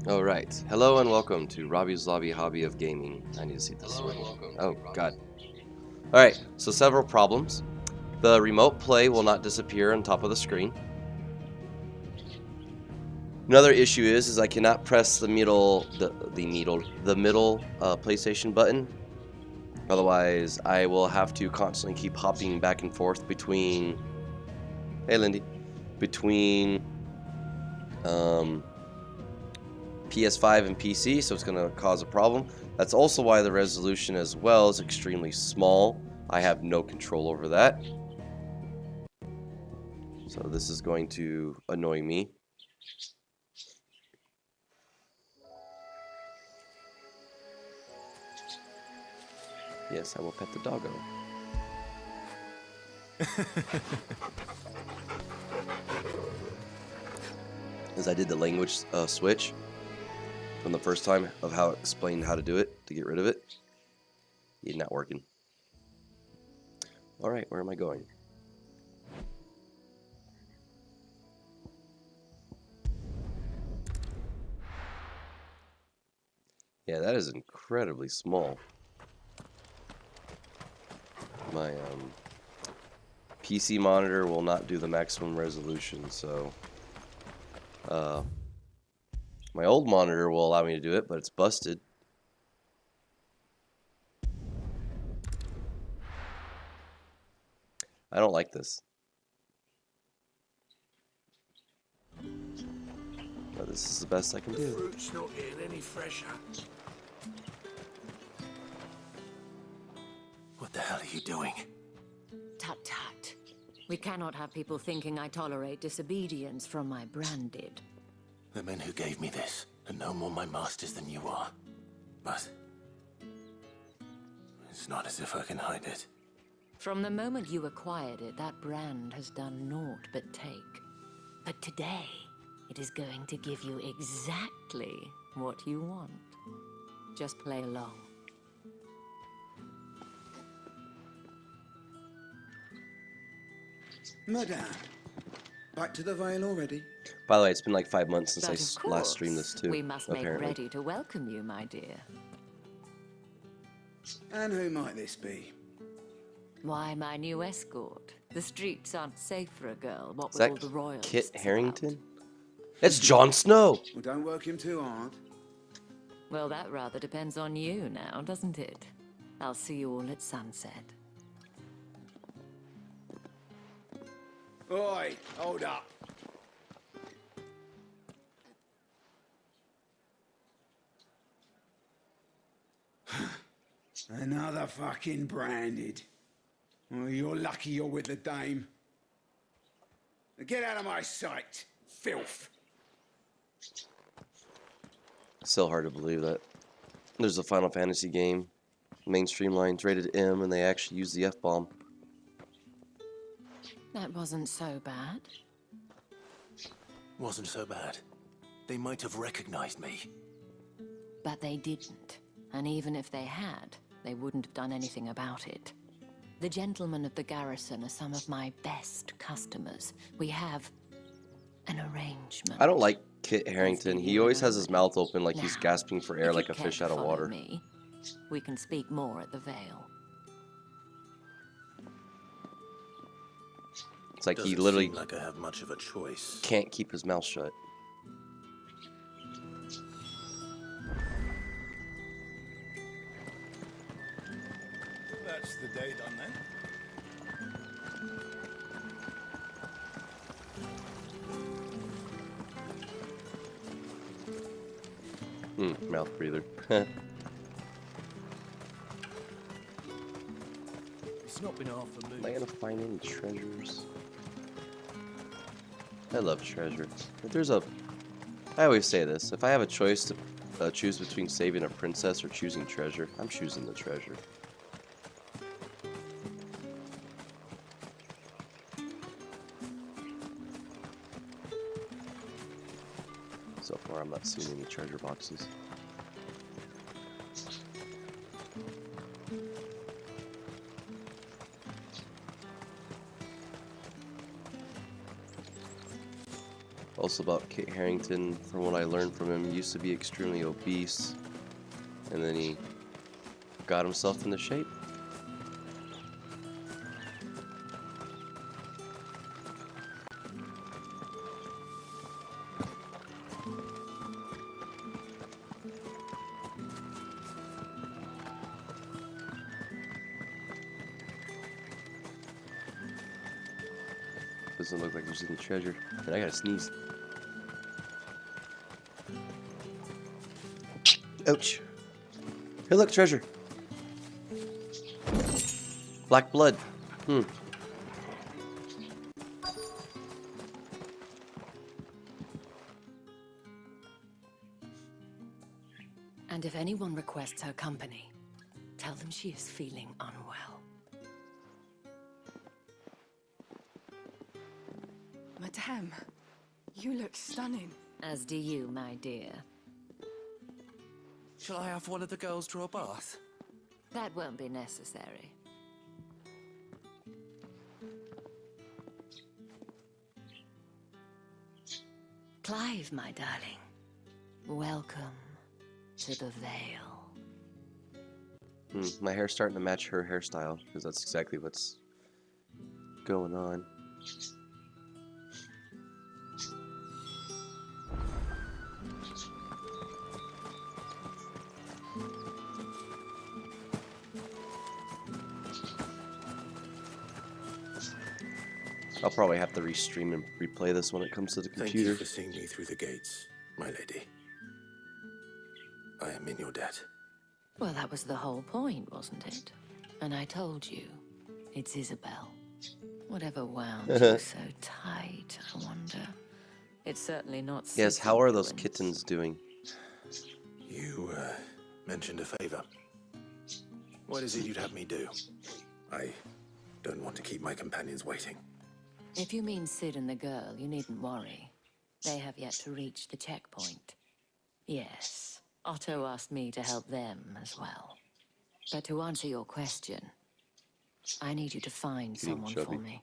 Alright, hello and welcome to Robbie's Lobby Hobby of Gaming. I need to see this one. Oh, God. Alright, so several problems. The remote play will not disappear on top of the screen. Another issue is I cannot press the middle PlayStation button. Otherwise, I will have to constantly keep hopping back and forth between... Hey, Lindy. Between... PS5 and PC, so it's going to cause a problem. That's also why the resolution as well is extremely small. I have no control over that. So this is going to annoy me. Yes, I will pet the doggo. As I did the language switch from the first time of how it explained how to do it, to get rid of it. It's not working. Alright, where am I going? Yeah, that is incredibly small. My PC monitor will not do the maximum resolution, so my old monitor will allow me to do it, but it's busted. I don't like this. But this is the best I can do. Fruit's not getting any fresher. What the hell are you doing? Tut tut. We cannot have people thinking I tolerate disobedience from my branded. The men who gave me this are no more my masters than you are. But it's not as if I can hide it. From the moment you acquired it, that brand has done naught but take. But today, it is going to give you exactly what you want. Just play along. Madame, back to the Vale already? By the way, it's been like 5 months since But I of last streamed this course, too. we must make apparently. ready to welcome you, my dear. And who might this be? Why, my new escort. The streets aren't safe for a girl, what Is with that all the royals Kit about. Harington? It's Jon Snow! Well, don't work him too hard. Well, that rather depends on you now, doesn't it? I'll see you all at sunset. Oi, hold up. Another fucking branded. Oh, you're lucky you're with the dame. Now get out of my sight, filth. Still hard to believe that there's a Final Fantasy game, mainstream lines rated M, and they actually use the F-bomb. That wasn't so bad. Wasn't so bad. They might have recognized me. But they didn't. And even if they had, they wouldn't have done anything about it. The gentlemen of the garrison are some of my best customers. We have an arrangement. I don't like Kit Harington. He always has his mouth open like he's Now, gasping for air if like you a care fish to out of follow water. me, we can speak more at the Vale. It's like he Doesn't literally seem like I have much of a choice. can't keep his mouth shut. That's the day done then. Mouth breather. It's not been half a Am I move. gonna find any treasures? I love treasure. If there's a... I always say this. If I have a choice to choose between saving a princess or choosing treasure, I'm choosing the treasure. So far, I'm not seeing any treasure boxes. Also about Kit Harington, from what I learned from him, he used to be extremely obese, and then he got himself into shape. Doesn't look like there's any treasure. And I gotta sneeze. Ouch. Hey, look, treasure. Black blood. And if anyone requests her company, tell them she is feeling unwell. Madame, you look stunning. As do you, my dear. Shall I have one of the girls draw a bath? That won't be necessary. Clive, my darling. Welcome to the Vale. My hair's starting to match her hairstyle, because that's exactly what's going on. I'll probably have to restream and replay this when it comes to the Thank computer. you for seeing me through the gates, my lady. I am in your debt. Well, that was the whole point, wasn't it? And I told you, it's Isabel. Whatever wound you so tight, I wonder. It's certainly not. Yes, how are those Sitting kittens doing? You, mentioned a favor. What is it you'd have me do? I don't want to keep my companions waiting. If you mean Sid and the girl, you needn't worry. They have yet to reach the checkpoint. Yes, Otto asked me to help them as well. But to answer your question, I need you to find someone for me.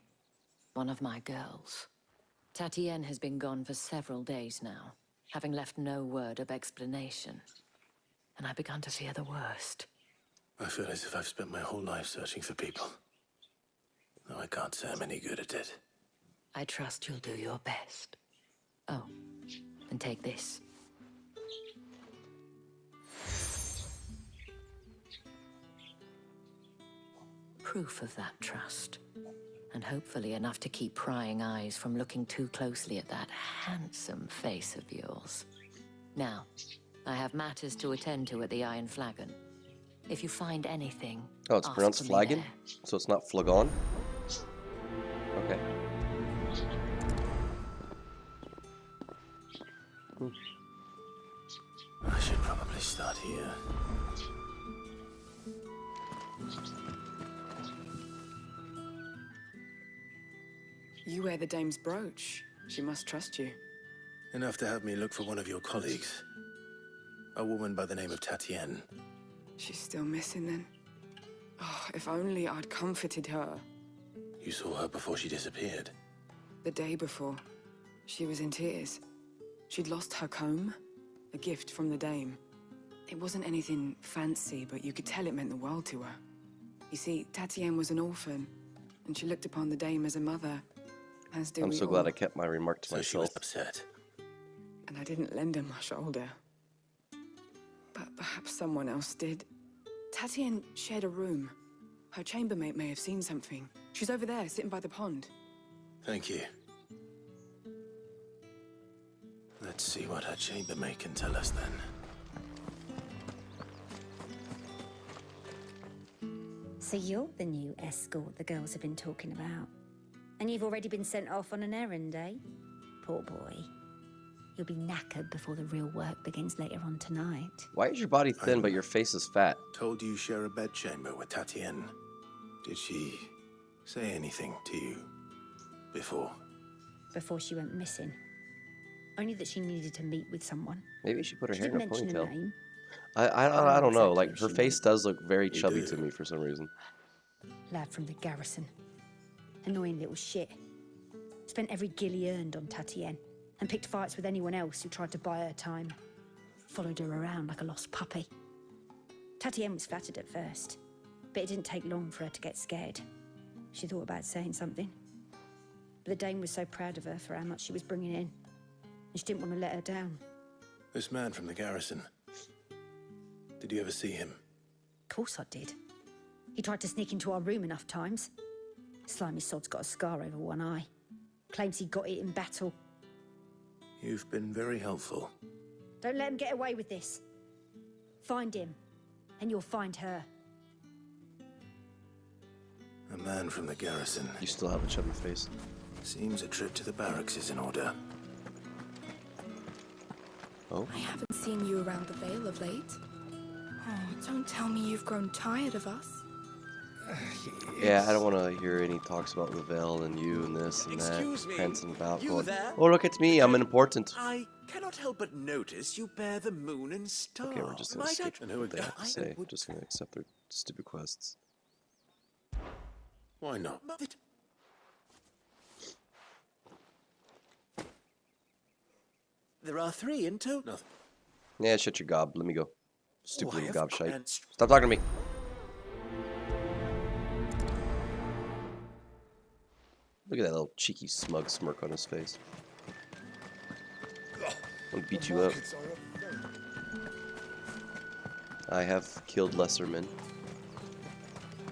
One of my girls. Tatienne has been gone for several days now, having left no word of explanation. And I began to fear the worst. I feel as if I've spent my whole life searching for people. Though I can't say I'm any good at it. I trust you'll do your best. Oh, and take this. Proof of that trust. And hopefully enough to keep prying eyes from looking too closely at that handsome face of yours. Now, I have matters to attend to at the Iron Flagon. If you find anything, Oh, it's ask pronounced for me flagon? there. So it's not flagon? Okay. I should probably start here. You wear the dame's brooch. She must trust you. Enough to have me look for one of your colleagues. A woman by the name of Tatienne. She's still missing then. Oh, if only I'd comforted her. You saw her before she disappeared. The day before, she was in tears. She'd lost her comb, a gift from the dame. It wasn't anything fancy, but you could tell it meant the world to her. You see, Tatienne was an orphan, and she looked upon the dame as a mother, as do I'm we so all. glad I kept my remark to So she was myself. upset. And I didn't lend her my shoulder. But perhaps someone else did. Tatienne shared a room. Her chambermaid may have seen something. She's over there, sitting by the pond. Thank you. Let's see what her chambermaid can tell us then. So you're the new escort the girls have been talking about. And you've already been sent off on an errand, eh? Poor boy. You'll be knackered before the real work begins later on tonight. Why is your body thin but your face is fat? Told you share a bedchamber with Tatienne. Did she say anything to you before? Before she went missing. Only that she needed to meet with someone. Maybe she put her She hair didn't in a mention a ponytail. name. I don't know. exactly Like what her she face meant. does look very You chubby do. to me for some reason. Lad from the garrison. Annoying little shit. Spent every guil he earned on Tatienne and picked fights with anyone else who tried to buy her time. Followed her around like a lost puppy. Tatienne was flattered at first, but it didn't take long for her to get scared. She thought about saying something. But the Dame was so proud of her for how much she was bringing in, and she didn't want to let her down. This man from the garrison. Did you ever see him? Of course I did. He tried to sneak into our room enough times. Slimy sod's got a scar over one eye. Claims he got it in battle. You've been very helpful. Don't let him get away with this. Find him, and you'll find her. A man from the garrison. You still have a chubby face. Seems a trip to the barracks is in order. Oh, I haven't seen you around the Vale of late. Oh, don't tell me you've grown tired of us. yeah. I don't want to hear any talks about the Veil and you and this and Excuse that. me, Prancing about. you Going, there? oh, look at me. I'm important. I cannot help but notice you bear the moon and star. Okay, we're just gonna Might I- skip And who what they would have to I say. We're would- just gonna accept their stupid quests. Why not? There are 3 in total. Nothing. Yeah, shut your gob. Let me go. Oh, Stupid I little have gob shite. glanced- Stop talking to me. Look at that little cheeky, smug smirk on his face. I'm gonna beat you up. I have killed lesser men.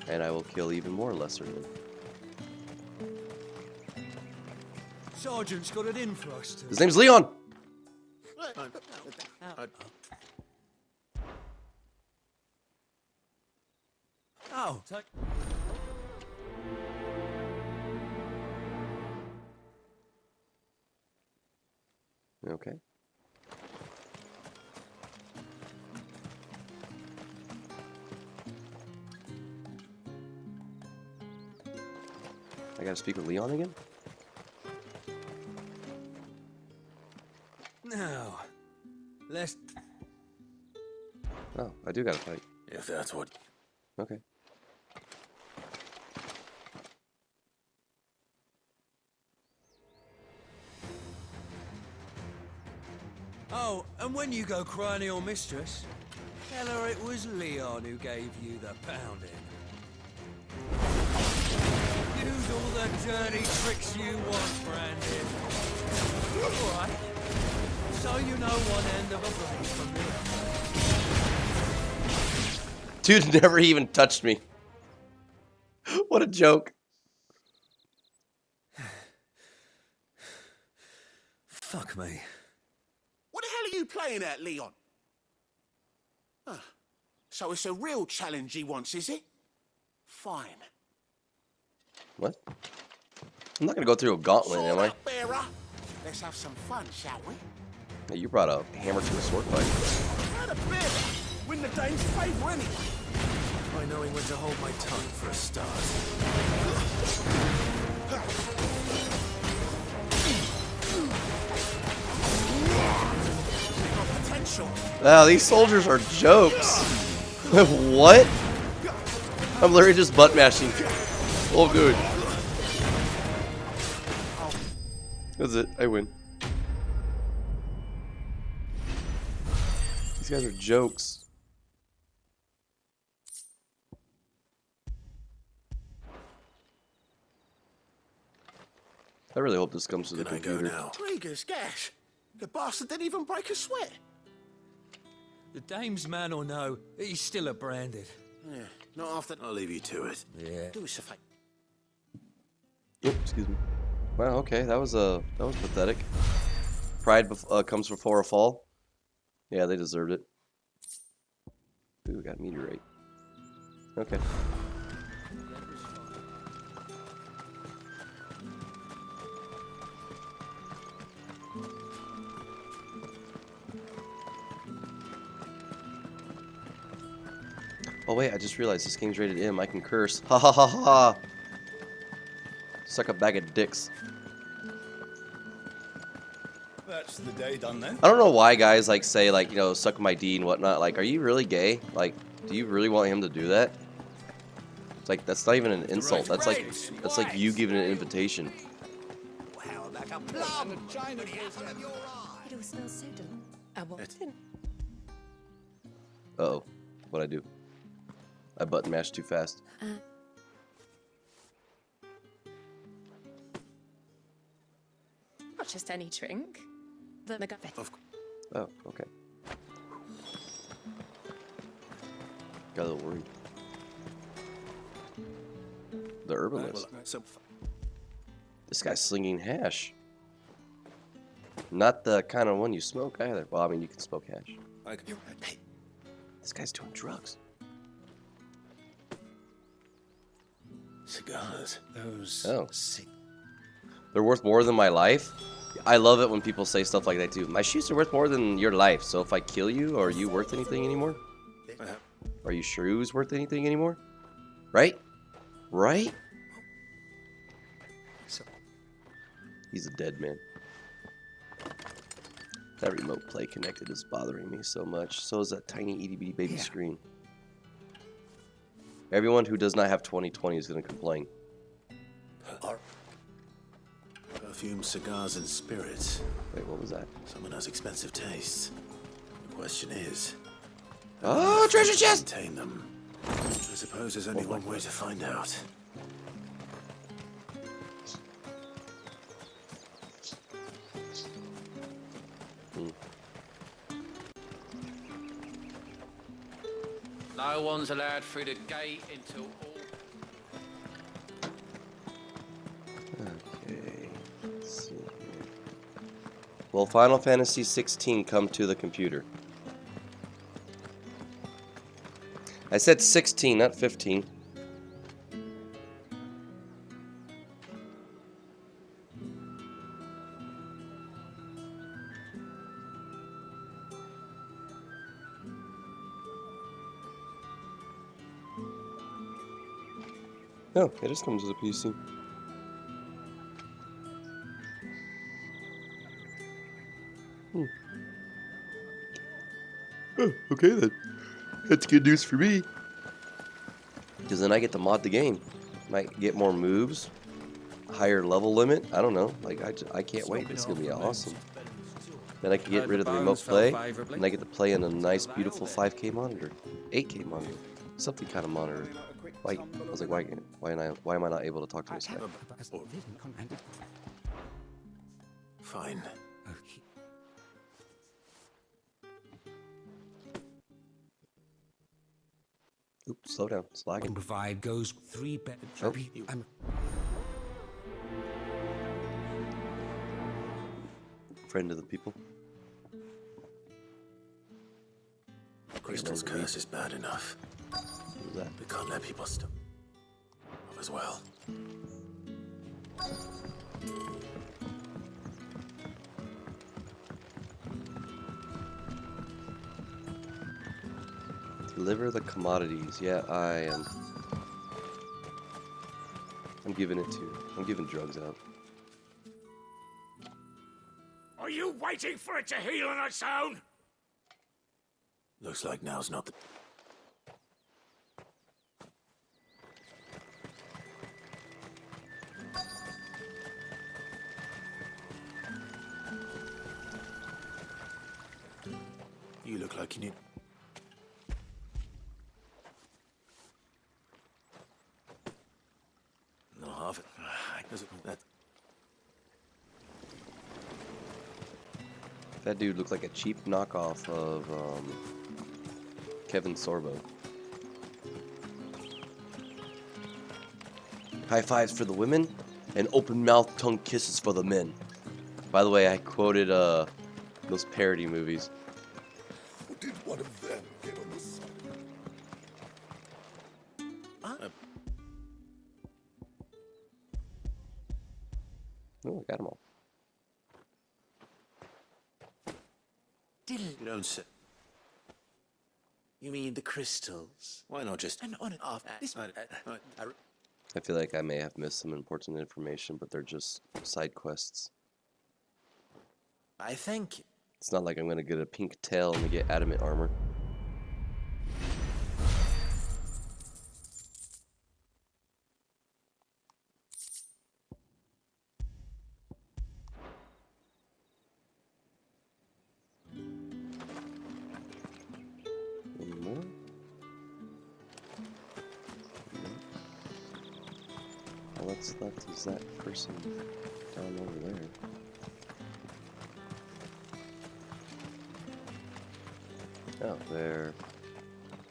And I will kill even more lesser men. Sergeant's got it in for us to. His name's Leon! Oh, Okay. I gotta speak with Leon again? Now, let's. Oh, I do gotta fight. If that's what... Okay. Oh, and when you go crying to your mistress, tell her it was Leon who gave you the pounding. Use all the dirty tricks you want, Brandon. Alright. So you know one end of a blade from the other. Dude never even touched me. What a joke. Fuck me. What the hell are you playing at, Leon? Ah, so it's a real challenge he wants, is it? Fine. What? I'm not gonna go through a gauntlet, am I? Sword up, bearer. Let's have some fun, shall we? Hey, you brought a hammer to a sword fight. How the bearer win the Dane's favour anyway? By knowing when to hold my tongue for a start. Potential. Wow, these soldiers are jokes. What? I'm literally just butt mashing. Oh, good. That's it. I win. These guys are jokes. I really hope this comes to the Can I go computer. now? Krieger's gash. The bastard didn't even break a sweat. The dame's man or no, he's still a Branded. Yeah, not after... I'll leave you to it. Yeah. Do us a favour. Oh, excuse me. Wow, okay, that was pathetic. Pride comes before a fall. Yeah, they deserved it. Ooh, got a meteorite. Okay. Oh wait, I just realized this game's rated M. I can curse. Ha ha ha ha! Suck a bag of dicks. That's the day done then. I don't know why guys like say like, you know, suck my D and whatnot. Like, are you really gay? Like, do you really want him to do that? It's like, that's not even an insult. That's like you giving an invitation. Wow, like a plum. It all smells so delicious. Uh-oh. What'd I do? I button mashed too fast. Not just any drink. The McGuffin. Oh, okay. Got a little worried. The herbalist. This guy's slinging hash. Not the kind of one you smoke either. Well, I mean, you can smoke hash. Hey, this guy's doing drugs. Cigars. Those. Oh. They're worth more than my life? I love it when people say stuff like that too. My shoes are worth more than your life, so if I kill you, are you worth anything anymore? Are you shoes worth anything anymore? Right? Right? He's a dead man. That remote play connected is bothering me so much. So is that tiny itty bitty baby screen. Everyone who does not have 2020 is going to complain. Perfume, cigars, and spirits. Wait, what was that? Someone has expensive tastes. The question is... Oh, treasure chest! Contain them. I suppose there's only one way to find out. No one's allowed through the gate until all... Okay, let's see here. Will Final Fantasy 16 come to the computer? I said 16, not 15. No, it just comes as a PC. Oh, okay then. That's good news for me. Because then I get to mod the game. Might get more moves, higher level limit. I don't know. Like I can't wait. It's gonna be awesome. Then I can get rid of the remote play, and I get to play in a nice, beautiful 5K monitor, 8K monitor, something kind of monitor. Why? I was like, why am I not able to talk to this guy? Fine. Oops, slow down. It's lagging. Provide goes 3 bed. Oh. Friend of the people. Crystal's curse is bad enough. What was that? We can't let people stop as well. Deliver the commodities. Yeah, I am. I'm giving it to. I'm giving drugs out. Are you waiting for it to heal on its own? Looks like now's not the... You look like you need... Not half it. That... That dude looked like a cheap knockoff of Kevin Sorbo. High fives for the women and open mouth tongue kisses for the men. By the way, I quoted those parody movies. Did one of them get on the side? Oh, I got them all. You don't say. You mean the crystals? Why not just... And on and off. I feel like I may have missed some important information, but they're just side quests. I thank you. It's not like I'm gonna get a pink tail and get adamant armor. Any more? All that's left is that person down over there. Oh, they're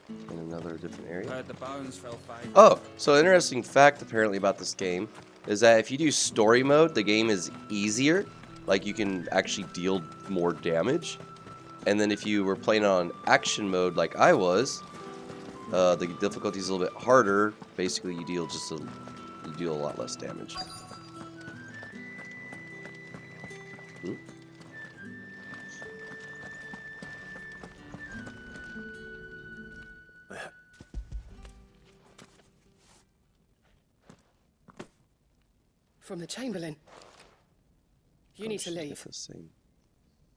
in another different area. Heard the bones fell fine. Oh, so interesting fact apparently about this game is that if you do story mode, the game is easier. Like you can actually deal more damage. And then if you were playing on action mode like I was, the difficulty is a little bit harder. Basically, you deal a lot less damage. From the Chamberlain. You need to leave. The same.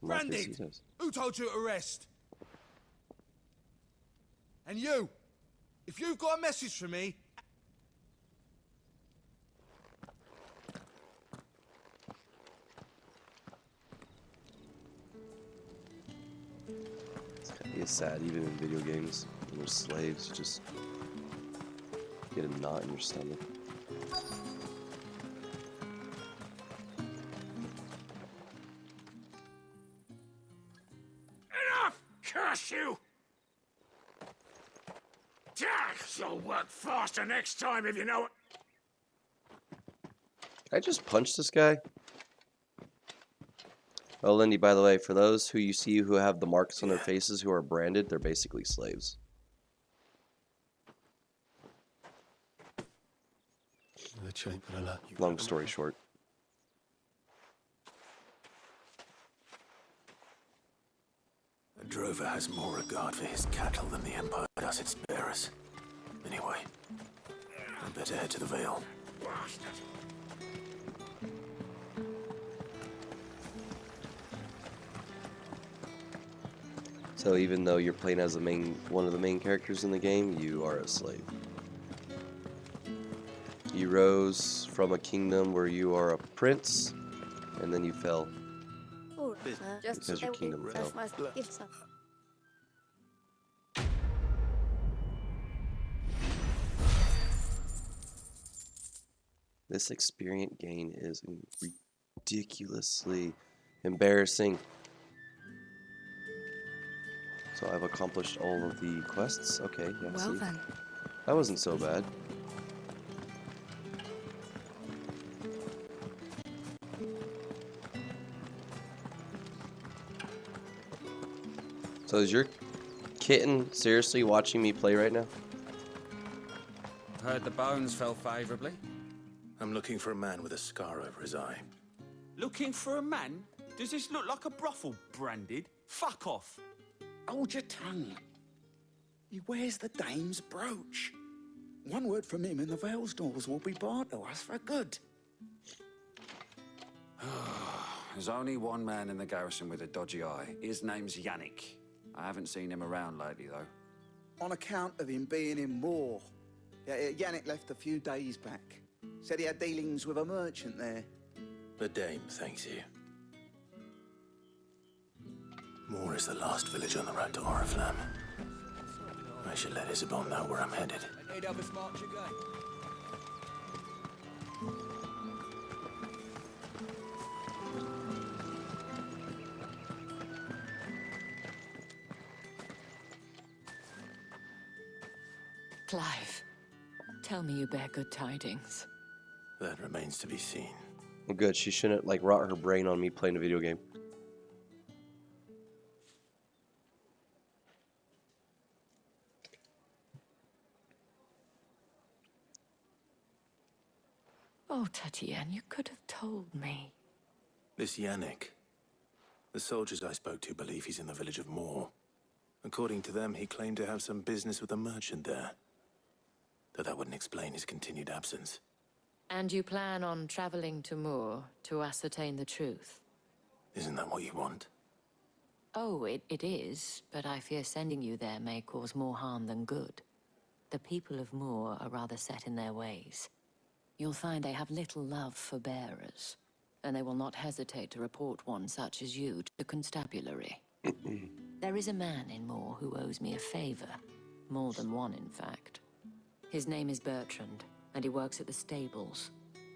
Branded! Who told you to rest? And you! If you've got a message for me... It's sad, even in video games, when there's slaves, you just get a knot in your stomach. Enough! Curse you! You'll work faster next time if you know it. Can I just punch this guy? Oh, Lindy, by the way, for those who you see who have the marks on their faces who are branded, they're basically slaves. Long story short. A drover has more regard for his cattle than the Empire does its bearers. Anyway, I'd better head to the Vale. So even though you're playing as one of the main characters in the game, you are a slave. You rose from a kingdom where you are a prince, and then you fell. Because your kingdom fell. This experience gain is ridiculously embarrassing. So I've accomplished all of the quests. Okay, yeah, Well see. then. That wasn't so bad. So is your kitten seriously watching me play right now? Heard the bones fell favorably. I'm looking for a man with a scar over his eye. Looking for a man? Does this look like a brothel, Branded? Fuck off. Hold your tongue. He wears the dame's brooch. One word from him and the Vale's doors will be barred to us for good. There's only one man in the garrison with a dodgy eye. His name's Yannick. I haven't seen him around lately, though. On account of him being in war. Yannick left a few days back. Said he had dealings with a merchant there. The dame thanks you. Moore is the last village on the road to Oriflamme. I should let Isabel know where I'm headed. Need help us march again. Clive, tell me you bear good tidings. That remains to be seen. Well, good. She shouldn't like rot her brain on me playing a video game. Oh, Tatiana, you could have told me. This Yannick. The soldiers I spoke to believe he's in the village of Moore. According to them, he claimed to have some business with a merchant there. Though that wouldn't explain his continued absence. And you plan on traveling to Moor to ascertain the truth? Isn't that what you want? Oh, it is, but I fear sending you there may cause more harm than good. The people of Moor are rather set in their ways. You'll find they have little love for bearers, and they will not hesitate to report one such as you to the constabulary. There is a man in Moor who owes me a favor. More than one, in fact. His name is Bertrand, and he works at the stables.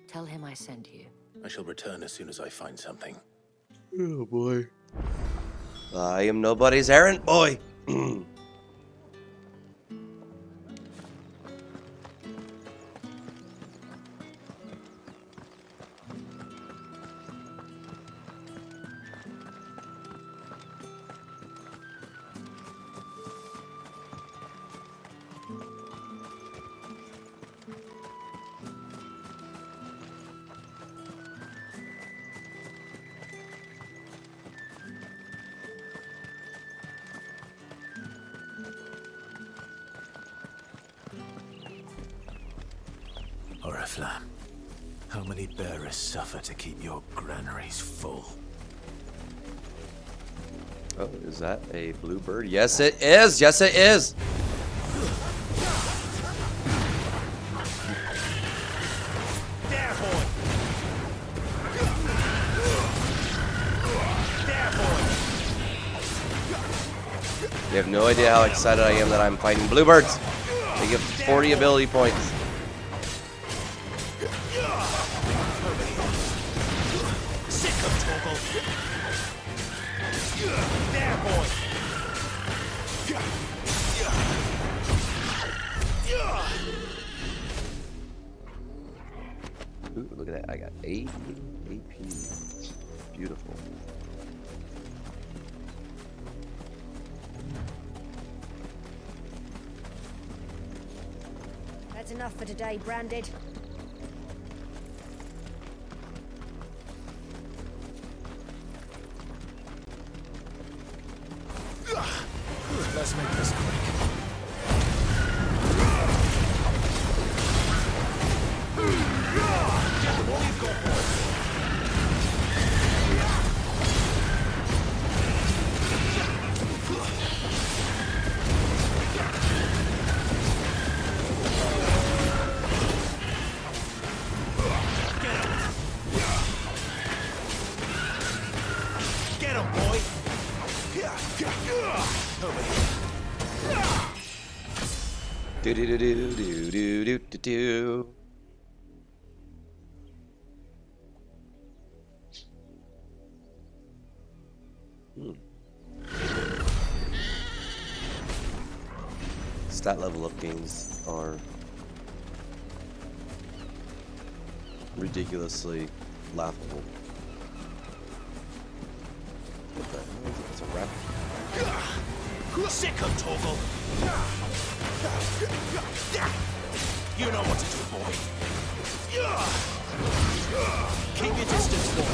Tell him I sent you. I shall return as soon as I find something. Oh boy. I am nobody's errand boy. Oriflamme, how many bearers suffer to keep your granaries full? Oh, is that a bluebird? Yes, it is. Yes, it is. There, boy. There, boy. You have no idea how excited I am that I'm fighting bluebirds. They give 40 ability points. Sick of Torgal. There, boy. Ooh, look at that. I got 8 AP. Beautiful. That's enough for today, Branded. Let's make this quick. Get him, boy. Do do do do do do do do do. Stat level up gains are ridiculously laughable. What the hell is it? It's a rat. Sick of Torgal. You know what to do, boy. Keep your distance, boy.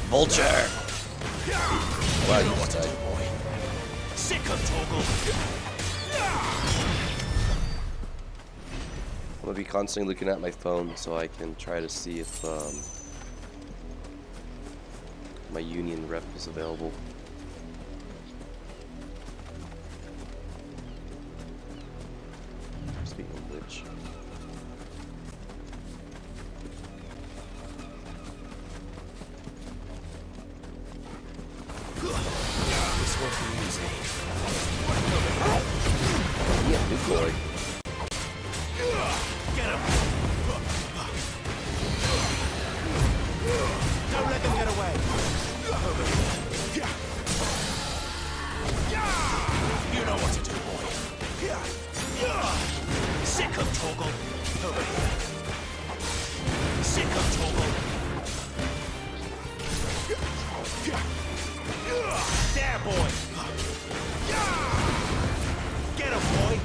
Vulture! Wow, you just died. Sick of Torgal. I'm gonna be constantly looking at my phone so I can try to see if my union rep is available. Speaking of which. This won't be easy. Yeah, good boy. Get him. Don't let them get away. You know what to do, boy. Sick of Torgal. Sick of Torgal. There, boy. Get him, boy.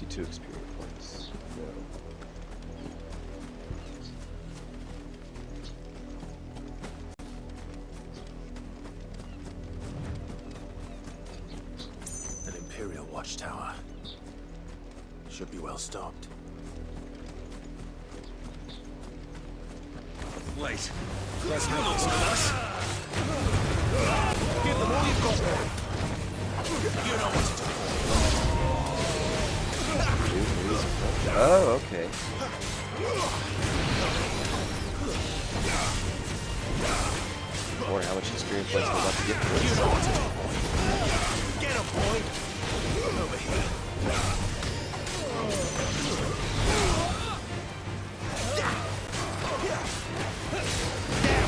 52 experience points. No. An Imperial watchtower. Should be well stocked. Wait. Let's make this with us. Give them all you've got. You know what to do. Oh, okay. I wonder how much experience points I'm about to get for this. You know what to do, boy. Get him, boy. Over here. There,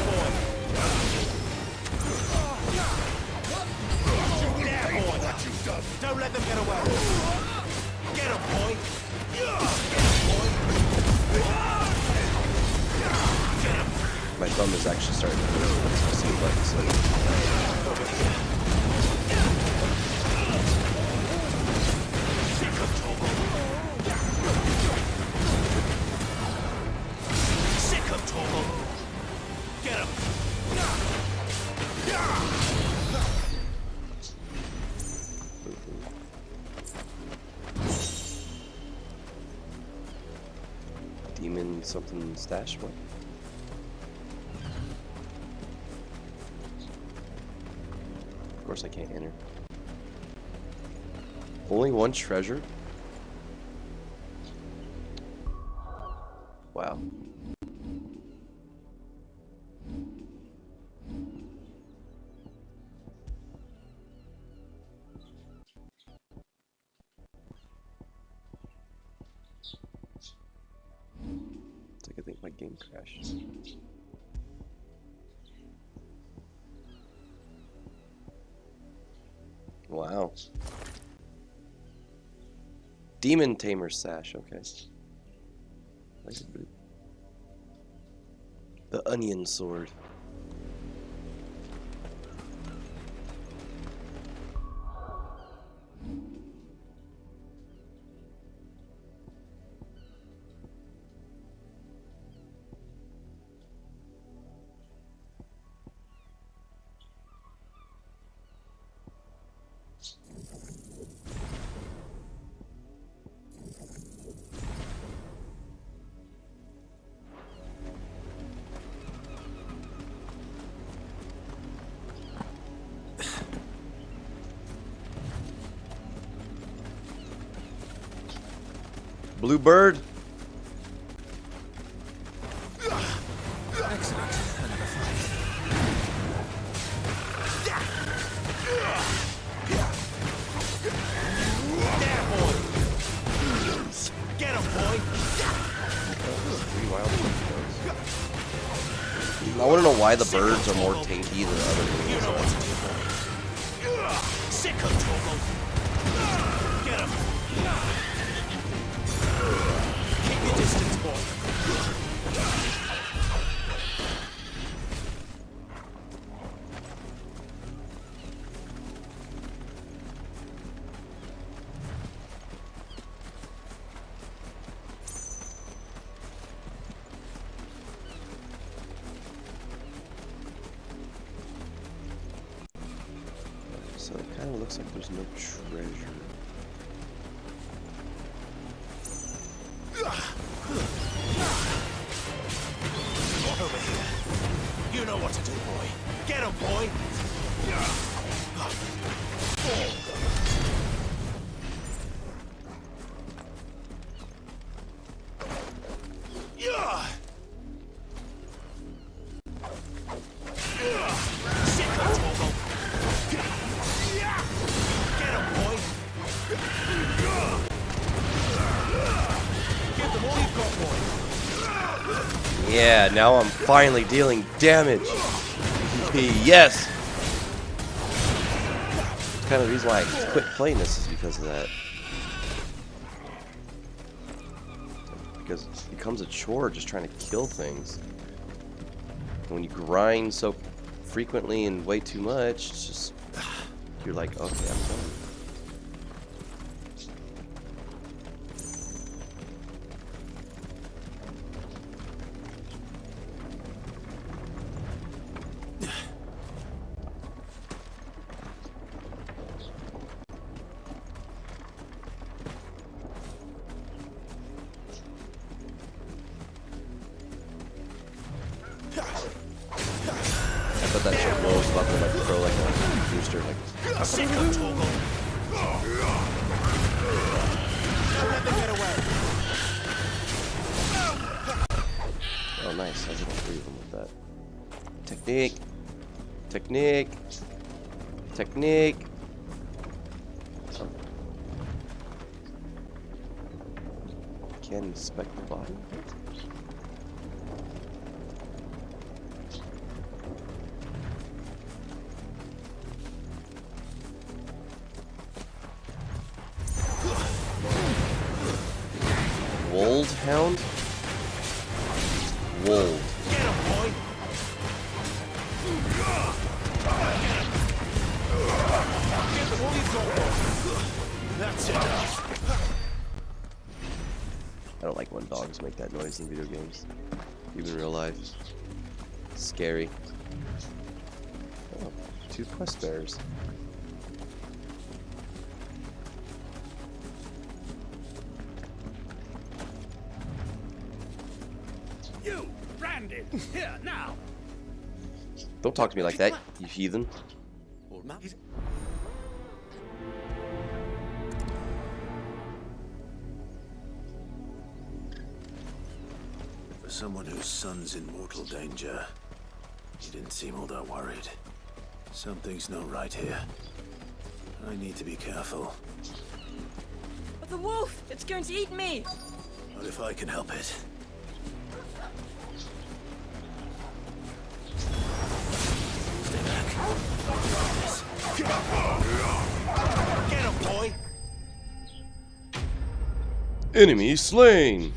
boy. There, boy. What you've done. Don't let them get away. Get him, boy. Get him, boy. Get him. My thumb is actually starting to hurt. It seems like so. Over here. Sick of Toggle. Sick of Toggle. Get him. Demon something stash one. Of course I can't enter. Only one treasure? Wow. It's like I think my game crashed. Wow. Demon Tamer Sash, okay. The Onion Sword. Blue bird. Excellent. Another fight. There, boy. Get him, boy. I want to know why the birds are more tanky than other things. You know what to do, boy. Sick of Toggle. Get him. Keep your distance, boy. So it kind of looks like there's no treasure. Over here. You know what to do, boy. Get him, boy. Sick of Toggle. Get him, boy. Give them all you've got, boy. Yeah, now I'm finally dealing damage. Yes. Kind of the reason why I quit playing this is because of that. Because it becomes a chore just trying to kill things. When you grind so frequently and way too much, it's just you're like, okay, I'm done. thought that shit was about to like throw like a booster like. Oh nice, I did all three of them with that. Technique. Technique. Technique. Oh. Can't inspect the body. Wold hound? Wold. Get him, boy! That's enough. I don't like when dogs make that noise in video games. Even in real life. It's scary. Oh, 2 quest bears. You, Brandon, here now. Don't talk to me like that, you heathen. For someone whose son's in mortal danger, he didn't seem all that worried. Something's not right here. I need to be careful. But the wolf! It's going to eat me! What if I can help it? Stay back. Get him, boy! Enemy slain!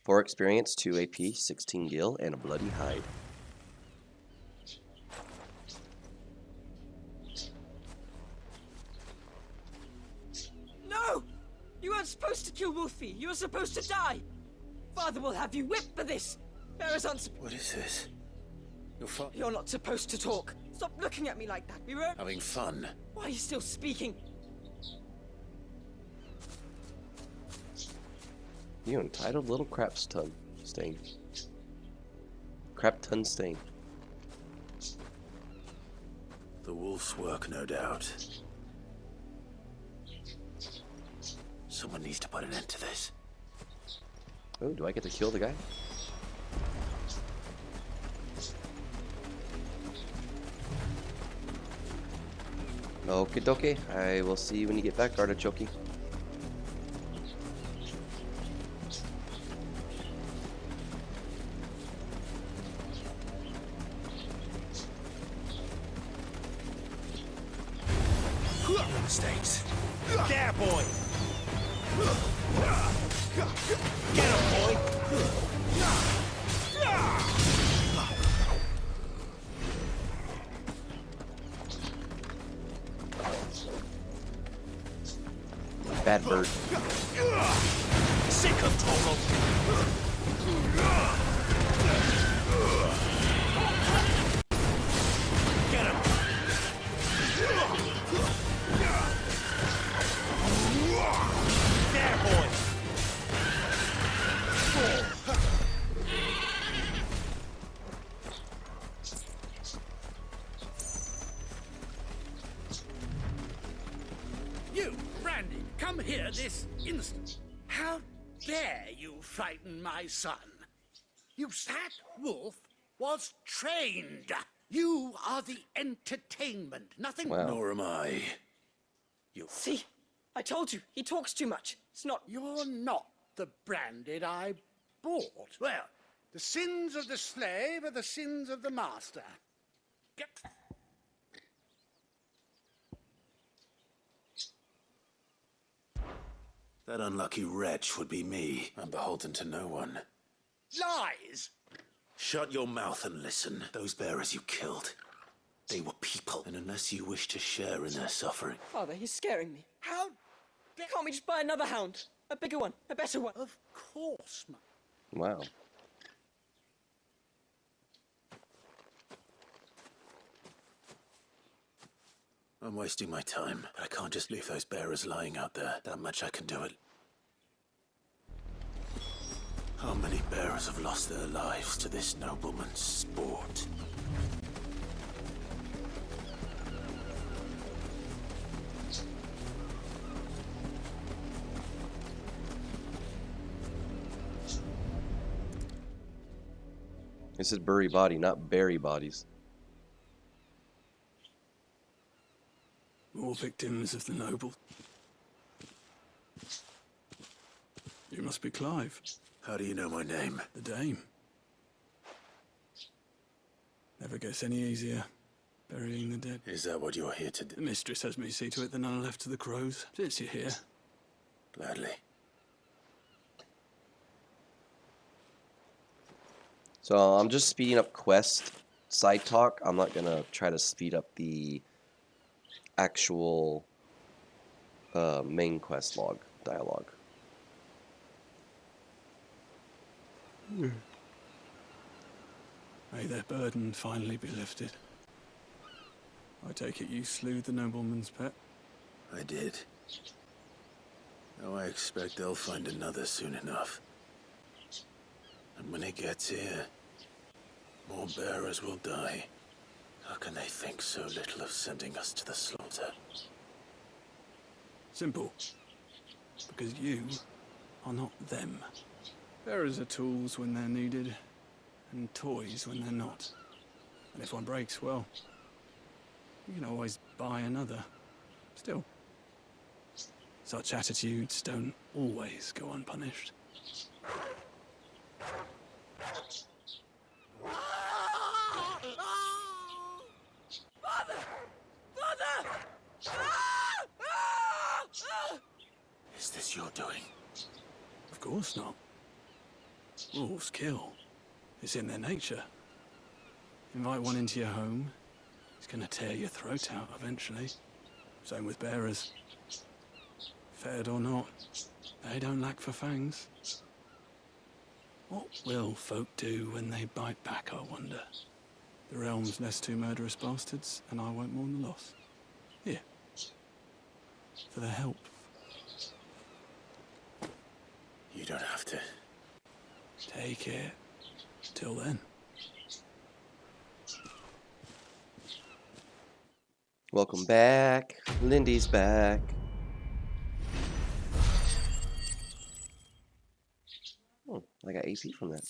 4 experience, 2 AP, 16 gil, and a bloody hide. No! You weren't supposed to kill Wolfie. You were supposed to die. Father will have you whipped for this. Bearers aren't What is this? You're not supposed to talk. Stop looking at me like that. We were Having fun. Why are you still speaking? You entitled little crapston stain. Crapton stain. The wolf's work, no doubt. Someone needs to put an end to this. Oh, do I get to kill the guy? Okie dokie. I will see you when you get back, Artichoke. Mistakes. There, boy! Get him, boy! Bad bird. Sick of Toro! Get him! There, boy! You, Brandy, come here this instant. How dare you frighten my son? That wolf was trained. You are the entertainment, nothing Wow. Nor am I. See? I told you. He talks too much. It's not... You're not the Branded I bought. Well, the sins of the slave are the sins of the master. Get... That unlucky wretch would be me. I'm beholden to no one. Lies! Shut your mouth and listen. Those bearers you killed, they were people. And unless you wish to share in their suffering... Father, he's scaring me. How Can't we just buy another hound? A bigger one. A better one. Of course, ma. Wow. I'm wasting my time, but I can't just leave those bearers lying out there. That much I can do it. How many bearers have lost their lives to this nobleman's sport? It said bury body, not bury bodies. More victims of the noble. You must be Clive. How do you know my name? The Dame. Never gets any easier, burying the dead. Is that what you're here to do? The mistress has me see to it that none are left to the crows. Since you're here. Gladly. So I'm just speeding up quest side talk. I'm not gonna try to speed up the actual main quest log dialogue. May their burden finally be lifted. I take it you slew the nobleman's pet? I did. Now I expect they'll find another soon enough. And when it gets here, more bearers will die. How can they think so little of sending us to the slaughter? Simple. Because you are not them. Bearers are tools when they're needed, and toys when they're not. And if one breaks, well, you can always buy another. Still, such attitudes don't always go unpunished. Father! Father! Is this your doing? Of course not. Wolves kill. It's in their nature. Invite one into your home, he's gonna tear your throat out eventually. Same with bearers. Fed or not, they don't lack for fangs. What will folk do when they bite back, I wonder? The realm's less two murderous bastards, and I won't mourn the loss. Here. For their help. You don't have to. Take it. Till then. Welcome back. Lindy's back. Oh, I got AP from that.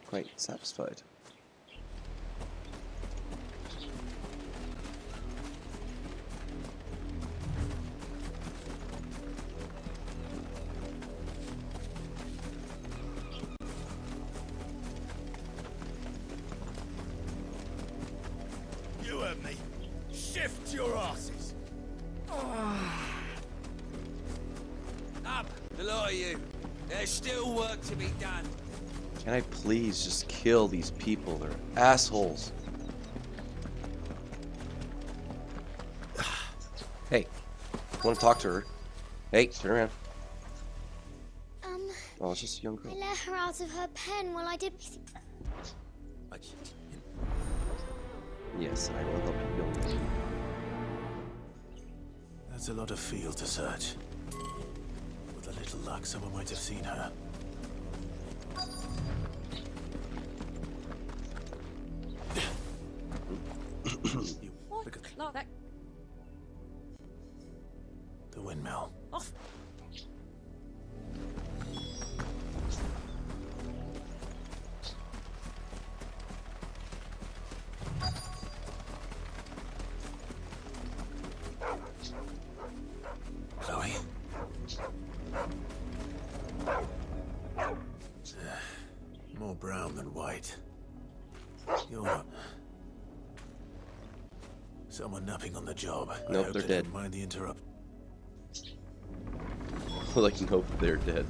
Quite satisfied. You heard me. Shift your asses. Up, the lot of you. There's still work to be done. Can I please just kill these people? They're assholes. Hey, want to talk to her? Hey, turn around. Oh, it's just a young girl. I let her out of her pen while I did. Yes, I will help you build it. That's a lot of field to search. With a little luck, someone might have seen her. Not that. The windmill. Off. Chloe? More brown than white. You're not... Someone napping on the job. Nope, they're dead. Don't mind the interrupt. Like, nope, they're dead.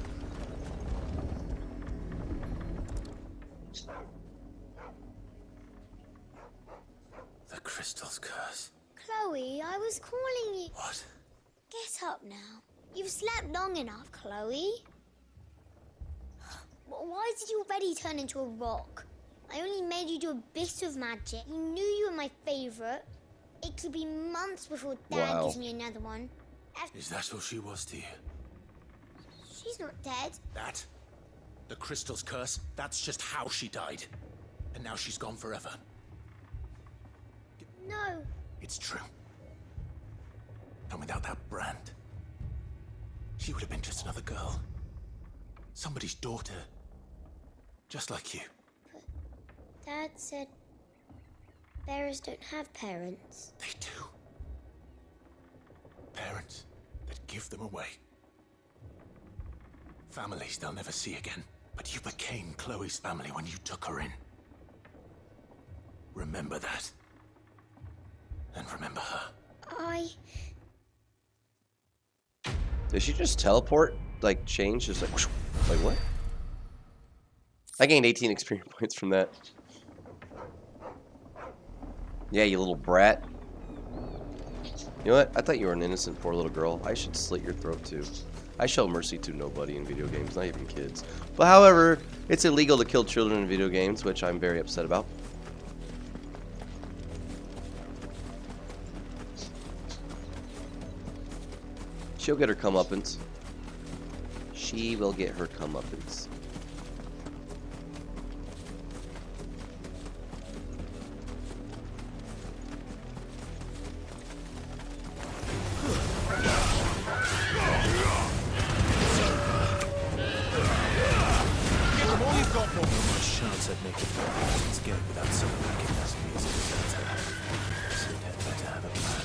The crystal's curse. Chloe, I was calling you. What? Get up now. You've slept long enough, Chloe. Why did you already turn into a rock? I only made you do a bit of magic. You knew you were my favorite. It could be months before Dad gives me another one. Is that all she was to you? She's not dead. That? The crystal's curse? That's just how she died. And now she's gone forever. No. It's true. And without that brand, she would have been just another girl. Somebody's daughter. Just like you. But Dad said bearers don't have parents. They do. Parents that give them away. Families they'll never see again. But you became Chloe's family when you took her in. Remember that. And remember her. Did she just teleport? Like, change? Just like, whoosh, like what? I gained 18 experience points from that. Yeah, you little brat. You know what? I thought you were an innocent poor little girl. I should slit your throat too. I show mercy to nobody in video games, not even kids. But however, it's illegal to kill children in video games, which I'm very upset about. She'll get her comeuppance. She will get her comeuppance. Chance I'd make it scared without someone recognizing me as a deserter. So you'd have better have a plan.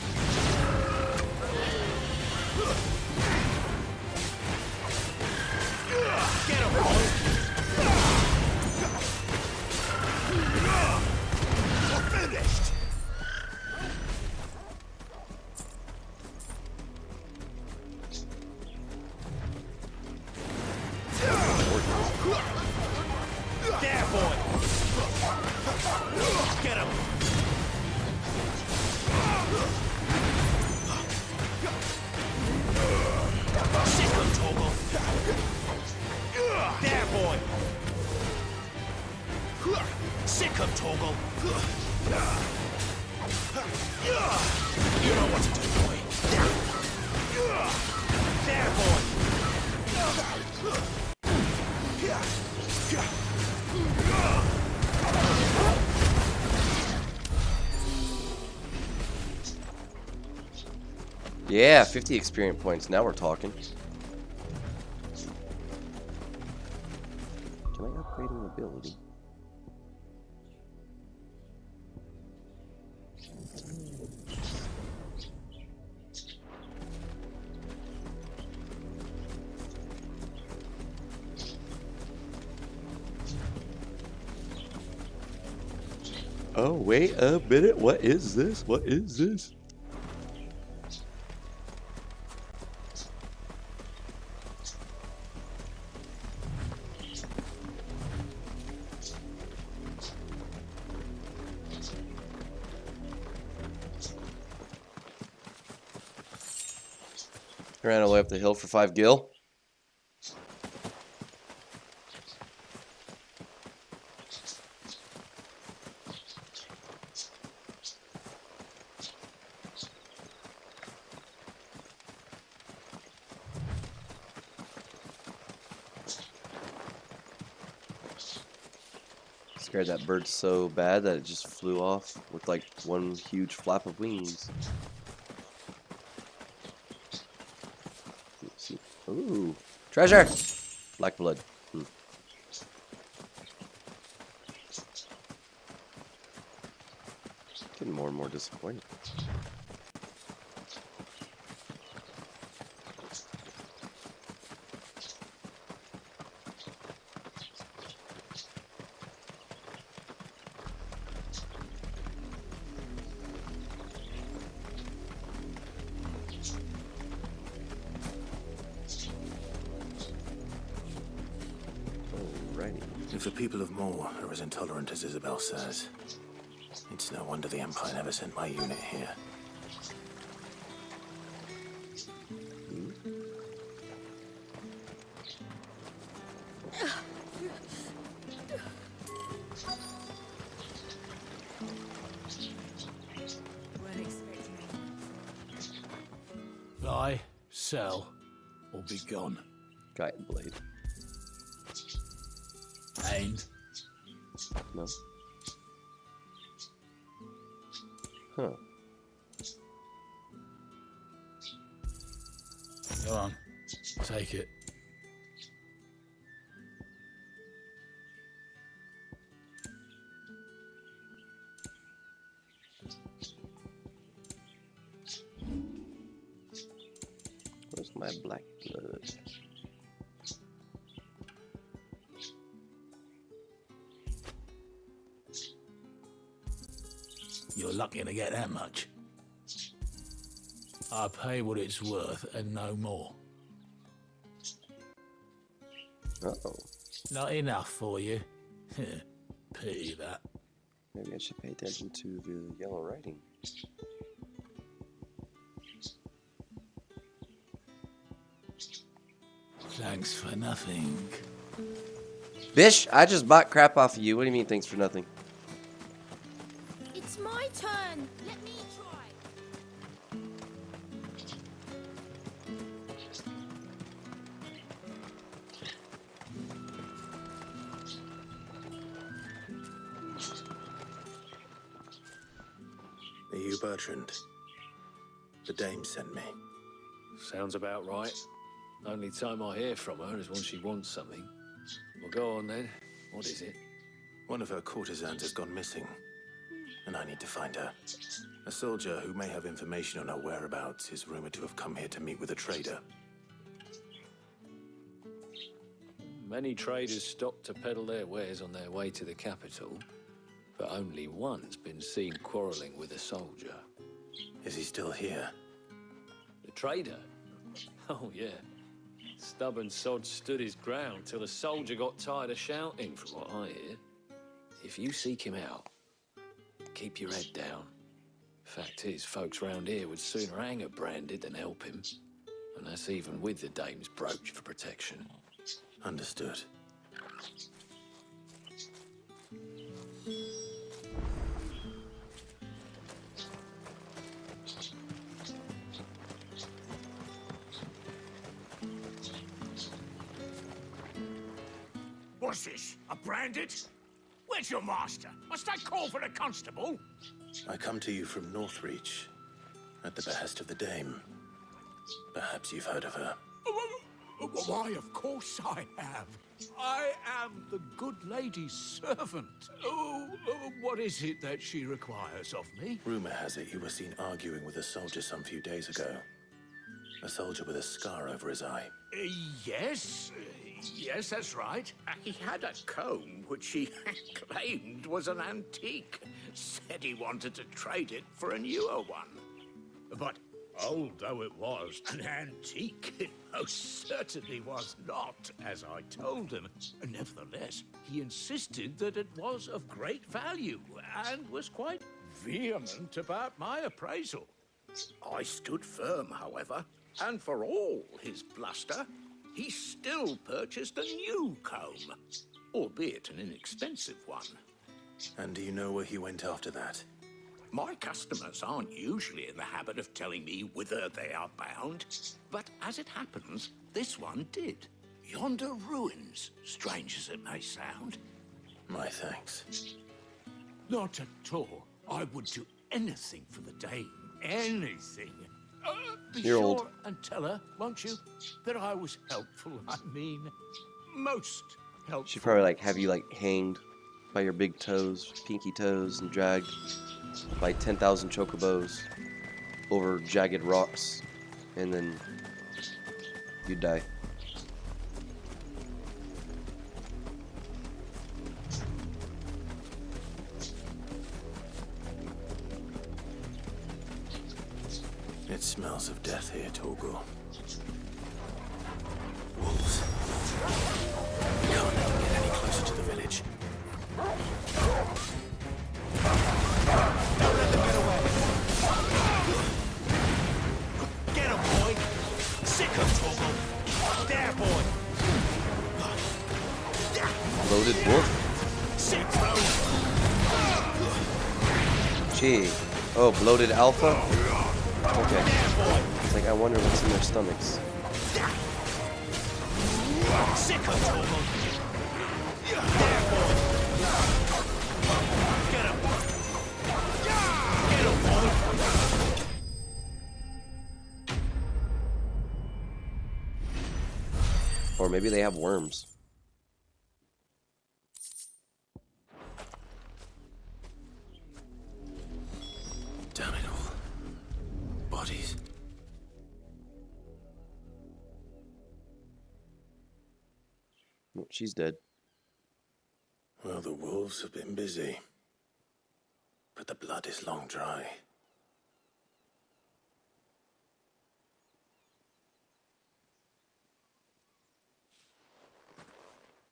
Get him, boys! We're finished! There, boy! Get him! Sick him, Toggle! There, boy! Sick him, Toggle! You know what to do, boy! There, boy! Yeah, 50 experience points. Now we're talking. Can I upgrade an ability? Oh, wait a minute. What is this? What is this? Ran all the way up the hill for 5 gil. Scared that bird so bad that it just flew off with like one huge flap of wings. Ooh, treasure! Black blood. Getting more and more disappointed. If the people of Moor are as intolerant as Isabel says, it's no wonder the Empire never sent my unit here. Buy, sell, or be gone. Guide blade. And No. Huh. go on, take it. Where's my black blood? You're lucky to get that much. I pay what it's worth and no more. Uh-oh. Not enough for you. Pity that. Maybe I should pay attention to the yellow writing. Thanks for nothing. Bish, I just bought crap off of you. What do you mean, thanks for nothing? It's my turn. Let me try. Are you Bertrand? The dame sent me. Sounds about right. Only time I hear from her is when she wants something. Well, go on then. What is it? One of her courtesans has gone missing, and I need to find her. A soldier who may have information on her whereabouts is rumored to have come here to meet with a trader. Many traders stop to peddle their wares on their way to the capital, but only one's been seen quarreling with a soldier. Is he still here? The trader? Oh, yeah. Stubborn sod stood his ground till the soldier got tired of shouting, from what I hear. If you seek him out, keep your head down. Fact is, folks round here would sooner hang a branded than help him. And that's even with the dame's brooch for protection. Understood. What's this? A branded? Where's your master? Must I call for a constable? I come to you from Northreach, at the behest of the dame. Perhaps you've heard of her. Why, of course I have. I am the good lady's servant. What is it that she requires of me? Rumor has it you were seen arguing with a soldier some few days ago. A soldier with a scar over his eye. Yes. Yes, that's right. He had a comb which he claimed was an antique. Said he wanted to trade it for a newer one. But old though it was, an antique, it most certainly was not, as I told him. Nevertheless, he insisted that it was of great value and was quite vehement about my appraisal. I stood firm, however, and for all his bluster, he still purchased a new comb, albeit an inexpensive one. And do you know where he went after that? My customers aren't usually in the habit of telling me whither they are bound, but as it happens, this one did. Yonder ruins, strange as it may sound. My thanks. Not at all. I would do anything for the dame. Anything. Be You're sure old. and tell her, won't you, that I was helpful. I mean, most helpful. She'd probably like have you like hanged by your big toes, pinky toes, and dragged by 10,000 chocobos over jagged rocks, and then you'd die. It smells of death here, Torgor. Wolves. Can't let them get any closer to the village. Don't let them get away. Get him, boy. Sick of Torgor. There, boy. Loaded wolf. Sick, Gee. Oh, bloated alpha? Okay. It's like, I wonder what's in their stomachs. Sick of trouble. Get him. Get him, boy. Or maybe they have worms. Damn it all. Bodies. Oh, she's dead. Well, the wolves have been busy. But the blood is long dry.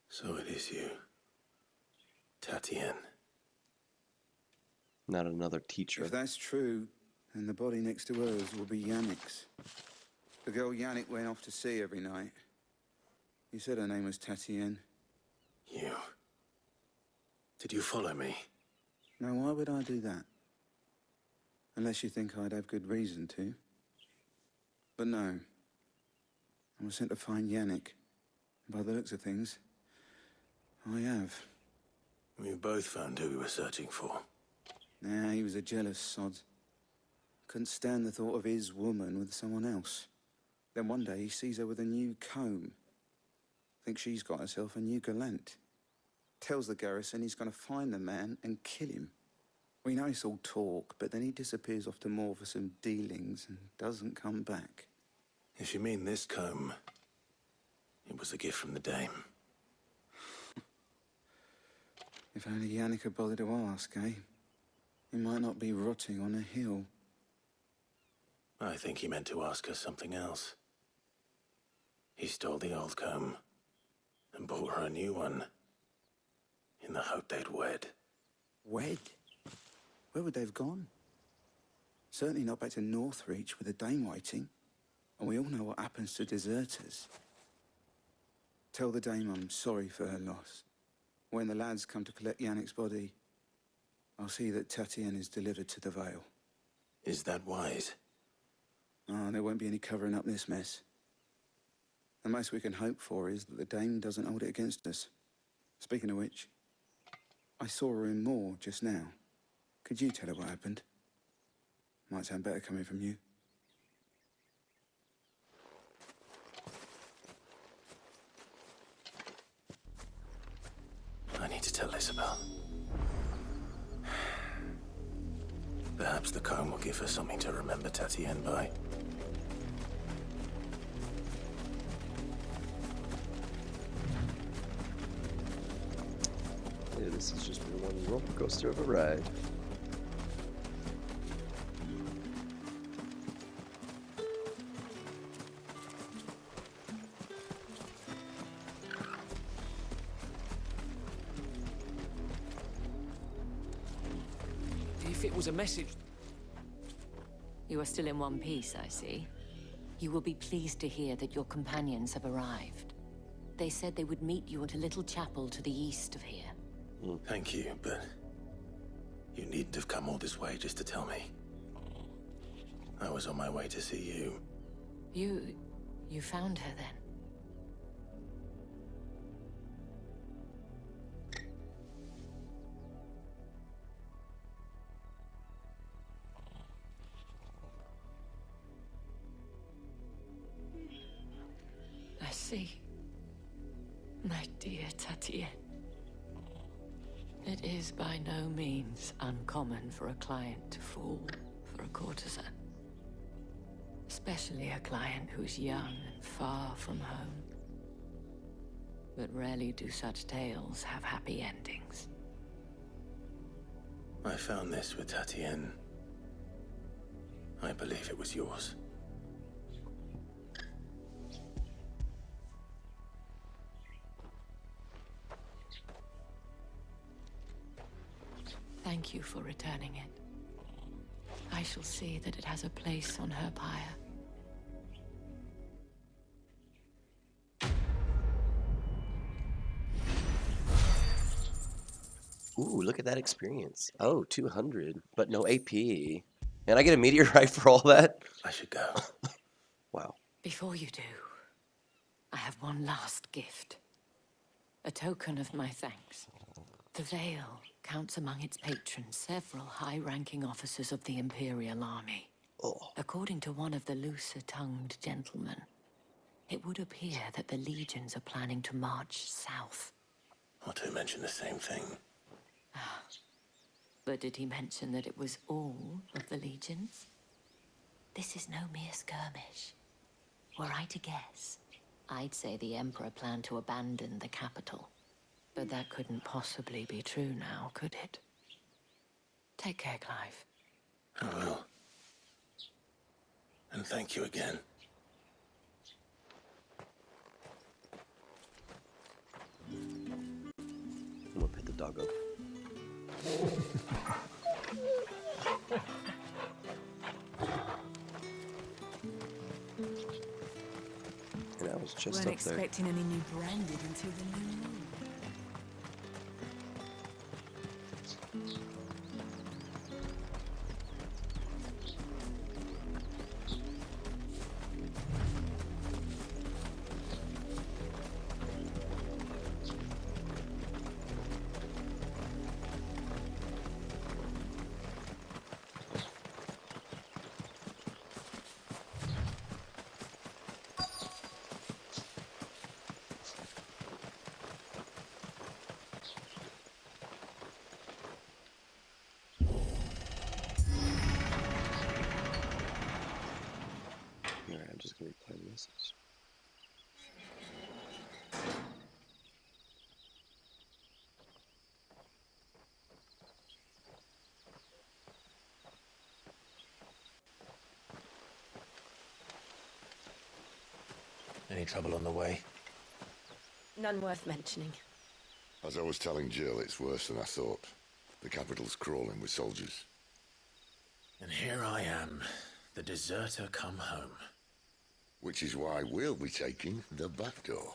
So it is you, Tatienne. Not another teacher. If that's true, then the body next to hers will be Yannick's. The girl Yannick went off to see every night. You said her name was Tatienne. You. Did you follow me? Now, why would I do that? Unless you think I'd have good reason to. But no. I was sent to find Yannick. By the looks of things, I have. We both found who we were searching for. Nah, he was a jealous sod. Couldn't stand the thought of his woman with someone else. Then one day he sees her with a new comb. Thinks she's got herself a new gallant. Tells the garrison he's going to find the man and kill him. We know it's all talk, but then he disappears off to Moor for some dealings and doesn't come back. If you mean this comb, it was a gift from the dame. If only Yannick had bothered to ask, eh? He might not be rotting on a hill. I think he meant to ask her something else. He stole the old comb and bought her a new one in the hope they'd wed. Wed? Where would they have gone? Certainly not back to Northreach with the dame waiting. And we all know what happens to deserters. Tell the dame I'm sorry for her loss. When the lads come to collect Yannick's body, I'll see that Tatienne is delivered to the Vale. Is that wise? Oh, there won't be any covering up this mess. The most we can hope for is that the dame doesn't hold it against us. Speaking of which, I saw her in Moor just now. Could you tell her what happened? Might sound better coming from you. I need to tell Isabel. Perhaps the comb will give her something to remember Tatienne by. Yeah, this is just one roller coaster of a ride. If it was a message... You are still in one piece, I see. You will be pleased to hear that your companions have arrived. They said they would meet you at a little chapel to the east of here. Thank you, but you needn't have come all this way just to tell me. I was on my way to see you. You found her then? I see. My dear Tatienne. It is by no means uncommon for a client to fall for a courtesan. Especially a client who's young and far from home. But rarely do such tales have happy endings. I found this with Tatienne. I believe it was yours. Thank you for returning it. I shall see that it has a place on her pyre. Ooh, look at that experience. Oh, 200, but no AP. And I get a meteorite for all that? I should go. Wow. Before you do, I have one last gift. A token of my thanks. The Vale counts among its patrons several high-ranking officers of the Imperial Army. According to one of the looser-tongued gentlemen, it would appear that the legions are planning to march south. Not to mention the same thing. But did he mention that it was all of the legions? This is no mere skirmish. Were I to guess, I'd say the Emperor planned to abandon the capital. But that couldn't possibly be true now, could it? Take care, Clive. I will. And thank you again. I'm gonna pick the dog up. And I was just Weren't up there. expecting any new branded until the new moon. Alright, I'm just gonna reply the message. Any trouble on the way? None worth mentioning. As I was telling Jill, it's worse than I thought. The capital's crawling with soldiers. And here I am, the deserter come home. Which is why we'll be taking the back door.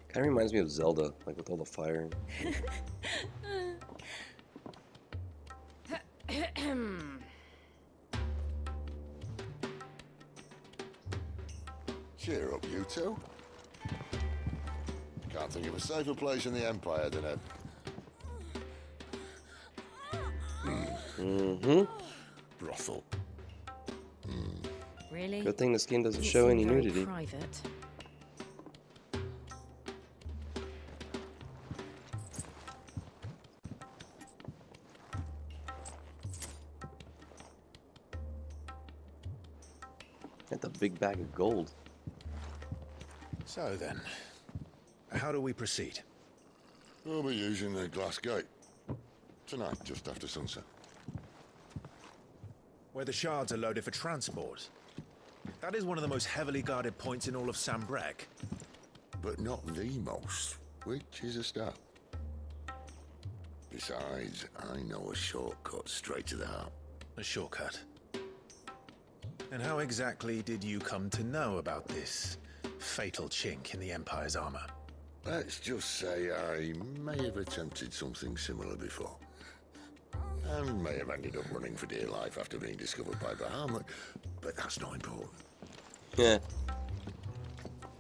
Kind of reminds me of Zelda, like with all the fire. Cheer up, you two. Can't think of a safer place in the Empire than a... brothel. Really? Good thing this game doesn't Doesn't show seem any very nudity. Private. Got the big bag of gold. So then, how do we proceed? We'll be using the glass gate. Tonight, just after sunset. Where the shards are loaded for transport. That is one of the most heavily guarded points in all of Sambrek. But not the most, which is a start. Besides, I know a shortcut straight to the heart. A shortcut? And how exactly did you come to know about this fatal chink in the Empire's armor? Let's just say I may have attempted something similar before. And may have ended up running for dear life after being discovered by Bahamut, but that's not important. Yeah.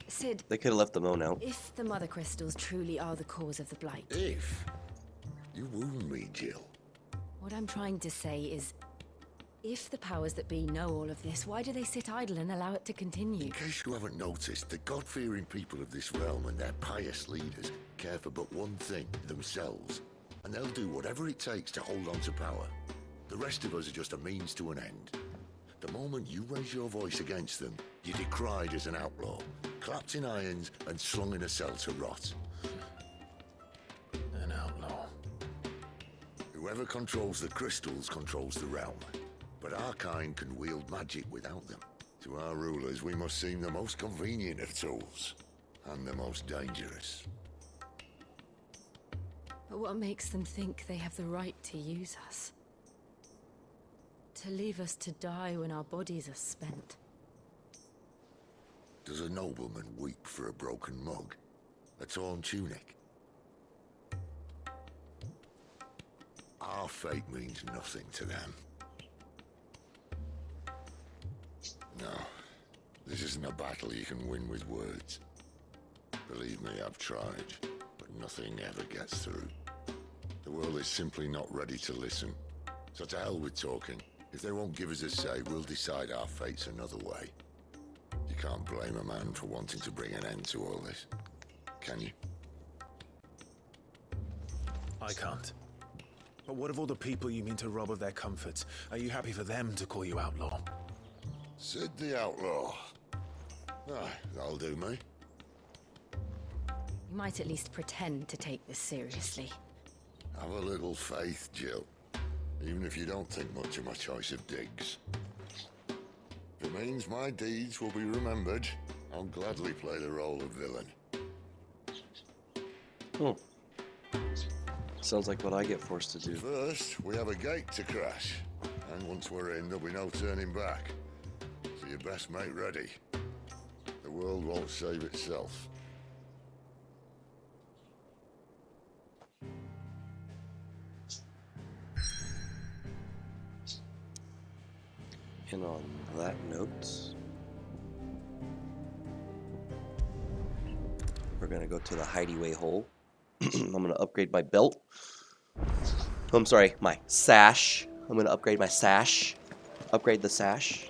Sid, They could have left the moan out. if the mother crystals truly are the cause of the blight, If you wound me, Jill. what I'm trying to say is, if the powers that be know all of this, why do they sit idle and allow it to continue? In case you haven't noticed, the God-fearing people of this realm and their pious leaders care for but one thing, themselves. And they'll do whatever it takes to hold on to power. The rest of us are just a means to an end. The moment you raise your voice against them, you're decried as an outlaw, clapped in irons and slung in a cell to rot. An outlaw. Whoever controls the crystals controls the realm, but our kind can wield magic without them. To our rulers, we must seem the most convenient of tools, and the most dangerous. But what makes them think they have the right to use us? To leave us to die when our bodies are spent? Does a nobleman weep for a broken mug? A torn tunic? Our fate means nothing to them. No, this isn't a battle you can win with words. Believe me, I've tried, but nothing ever gets through. The world is simply not ready to listen. So to hell with talking. If they won't give us a say, we'll decide our fates another way. You can't blame a man for wanting to bring an end to all this, can you? I can't. But what of all the people you mean to rob of their comforts? Are you happy for them to call you outlaw? Sid the Outlaw. Ah, that'll do me. You might at least pretend to take this seriously. Have a little faith, Jill. Even if you don't think much of my choice of digs. If it means my deeds will be remembered, I'll gladly play the role of villain. Sounds like what I get forced to do. First, we have a gate to crash. And once we're in, there'll be no turning back. So you best make ready. The world won't save itself. And on that note, we're gonna go to the hideaway hole. I'm gonna upgrade my belt. I'm sorry, my sash. I'm gonna upgrade my sash. Upgrade the sash.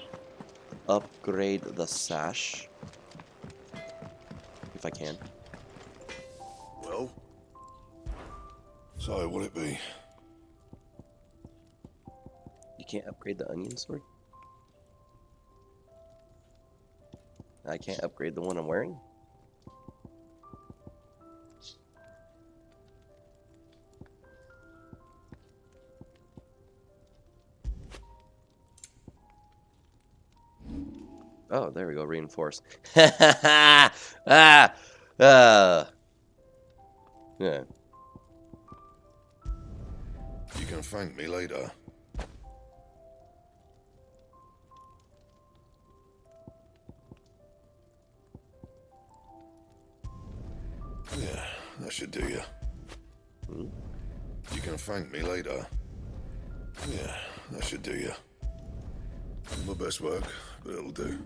Upgrade the sash. If I can. Well? So, will it be? You can't upgrade the onion sword? I can't upgrade the one I'm wearing? Oh, there we go, reinforce. Yeah. You can thank me later. Yeah, that should do you. You can thank me later. Yeah, that should do you. My best work, but it'll do.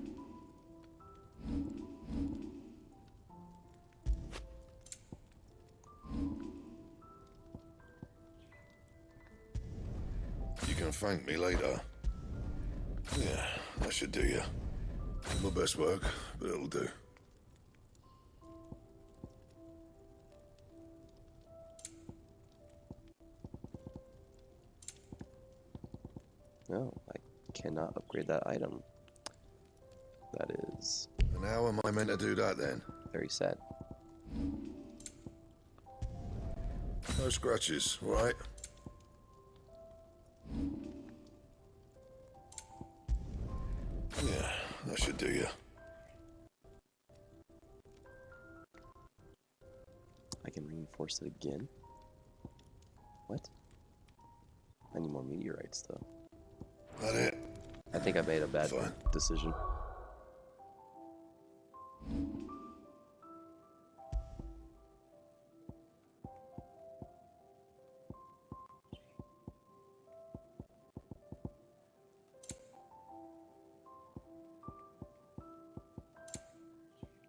You can thank me later. Yeah, that should do you. My best work, but it'll do. No, I cannot upgrade that item. That is... And how am I meant to do that then? Very sad. No scratches, right? Yeah, that should do you. I can reinforce it again. What? I need more meteorites, though. That it? I think I made a bad decision.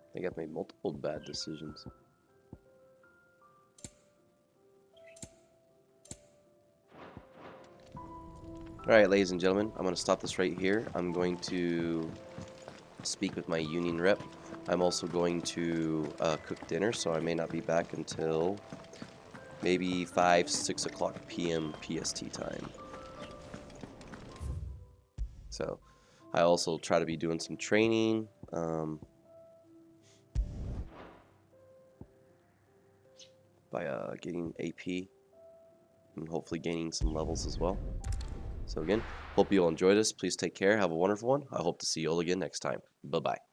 I think I've made multiple bad decisions. Alright, ladies and gentlemen, I'm going to stop this right here. I'm going to speak with my union rep. I'm also going to cook dinner, so I may not be back until maybe 5, 6 o'clock p.m. PST time. So, I also try to be doing some training. By getting AP and hopefully gaining some levels as well. So again, hope you all enjoyed this. Please take care. Have a wonderful one. I hope to see you all again next time. Bye-bye.